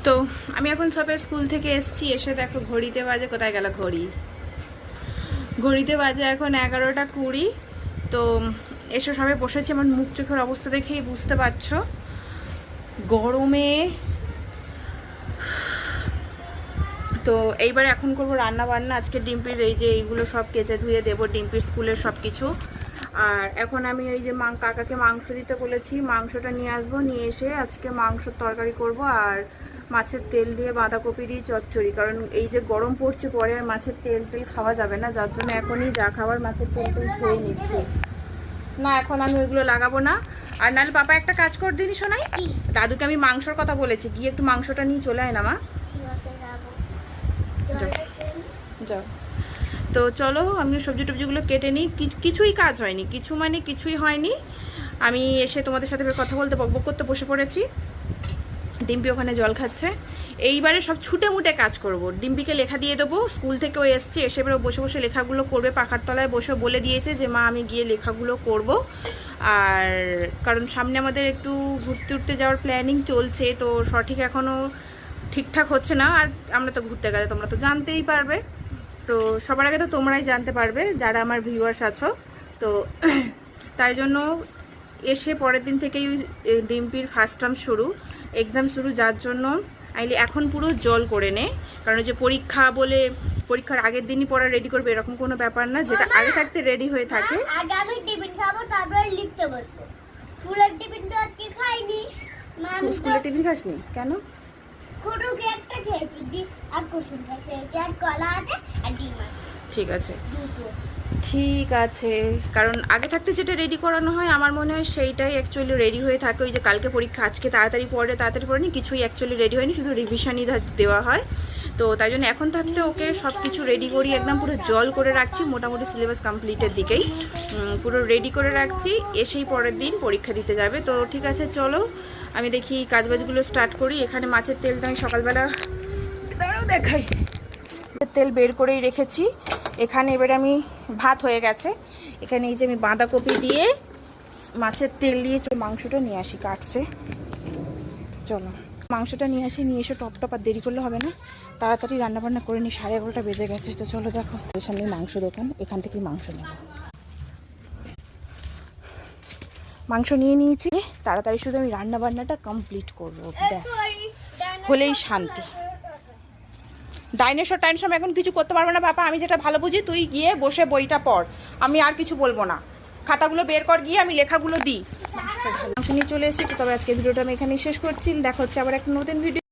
তো আমি এখন সবে স্কুল থেকে এসেছি, এসে দেখো ঘড়িতে বাজে, কোথায় গেল ঘড়ি, ঘড়িতে বাজে এখন 11টা 20। তো এসে সবে বসেছি, আমার মুখ চোখের অবস্থা দেখেই বুঝতে পারছো গরমে। তো এইবারে এখন করবো রান্না বান্না। আজকে ডিম্পির এই যে এইগুলো সব কেচে ধুয়ে দেবো, ডিম্পির স্কুলের সব কিছু। আর এখন আমি ওই যে কাকাকে মাংস দিতে বলেছি, মাংসটা নিয়ে আসবো, নিয়ে এসে আজকে মাংসর তরকারি করব আর মাছের তেল দিয়ে বাঁধাকপি দিয়ে চচ্চড়ি। কারণ এই যে গরম পড়ছে, পরে আর মাছের তেল খাওয়া যাবে না, যার জন্য এখনই যা খাবার মাছের তেল খেয়ে নিচ্ছি। না এখন আমি ওইগুলো লাগাবো না। আর নাহলে পাপা একটা কাজ করে দিনি শোনাই, দাদুকে আমি মাংসর কথা বলেছি, গিয়ে একটু মাংসটা নিয়ে চলে আয় না মা। যাও। তো চলো আমি সবজি টবজিগুলো কেটে নিই। কিছুই কাজ হয়নি, কিছু মানে কিছুই হয়নি। আমি এসে তোমাদের সাথে কথা বলতে বকবক করতে বসে পড়েছি। ডিম্পি ওখানে জল খাচ্ছে। এইবারে সব ছুটে মুটে কাজ করব। ডিম্পিকে লেখা দিয়ে দেবো, স্কুল থেকেও এসছে, এসে এবারে বসে বসে লেখাগুলো করবে। পাখার তলায় বসে বলে দিয়েছে যে মা আমি গিয়ে লেখাগুলো করব। আর কারণ সামনে আমাদের একটু ঘুরতে উঠতে যাওয়ার প্ল্যানিং চলছে, তো সঠিক এখনও ঠিকঠাক হচ্ছে না। আর আমরা তো ঘুরতে গেলে তোমরা তো জানতেই পারবে, তো সবার আগে তো তোমরাই জানতে পারবে যারা আমার ভিউয়ার্স আছো। তো তাই জন্য এসে পরের দিন থেকেই ডিম্পির ফার্স্ট টার্ম শুরু, এক্সাম শুরু, যার জন্য আইলি এখন পুরো জল করে নে। কারণ যে পরীক্ষা বলে পরীক্ষার আগের দিনই পড়া রেডি করবে এরকম কোনো ব্যাপার না, যেটা আগে থাকতে রেডি হয়ে থাকে। আগে আমি টিফিন খাবো, তারপর লিখতে বসবো। স্কুলের টিফিন তো আজকে খাইনি। স্কুলে টিফিন খাসনি কেন? খুড়ুকে একটা খেয়েছি, আর কুসুমটা খেয়েছি, আর কলা আছে আর ডিম আছে। ঠিক আছে দুটো। ঠিক আছে, কারণ আগে থাকতে যেটা রেডি করানো হয় আমার মনে হয় সেইটাই অ্যাকচুয়ালি রেডি হয়ে থাকে। ওই যে কালকে পরীক্ষা, আজকে তাড়াতাড়ি পড়েনি, কিছুই অ্যাকচুয়ালি রেডি হয়নি, শুধু রিভিশনই দেওয়া হয়। তো তাই জন্য এখন থাকতে ওকে সব কিছু রেডি করি, একদম পুরো জল করে রাখছি, মোটামুটি সিলেবাস কমপ্লিটের দিকেই পুরো রেডি করে রাখছি। এসেই পরের দিন পরীক্ষা দিতে যাবে। তো ঠিক আছে চলো আমি দেখি কাজবাজগুলো স্টার্ট করি। এখানে মাছের তেলটা আমি সকালবেলা দেখাই, তেল বের করেই রেখেছি। এখানে এবারে আমি ভাত হয়ে গেছে, এখানে এই যে আমি বাঁধাকপি দিয়ে মাছের তেল দিয়ে মাংসটা নিয়ে আসি, কাটছে। চলো মাংসটা নিয়ে আসি, নিয়ে এসে টপ আর দেরি করলে হবে না, তাড়াতাড়ি রান্নাবান্না করে নিই। 11:30 বেজে গেছে। তো চলো দেখো সামনে মাংস দোকান, এখান থেকেই মাংস নেব। মাংস নিয়ে নিয়েছি, তাড়াতাড়ি শুধু আমি রান্নাবান্নাটা কমপ্লিট করবো, হলেই শান্তি। ডাইনোসর টাইনোসর এখন কিছু করতে পারবো না বাবা, আমি যেটা ভালো বুঝি তুই গিয়ে বসে বইটা পড়, আমি আর কিছু বলবো না। খাতাগুলো বের কর, গিয়ে আমি লেখাগুলো দিই। মাংস নিয়ে চলে এসেছি। তবে আজকে ভিডিওটা আমি এখানেই শেষ করছি, দেখা হচ্ছে আবার একটা নতুন ভিডিও।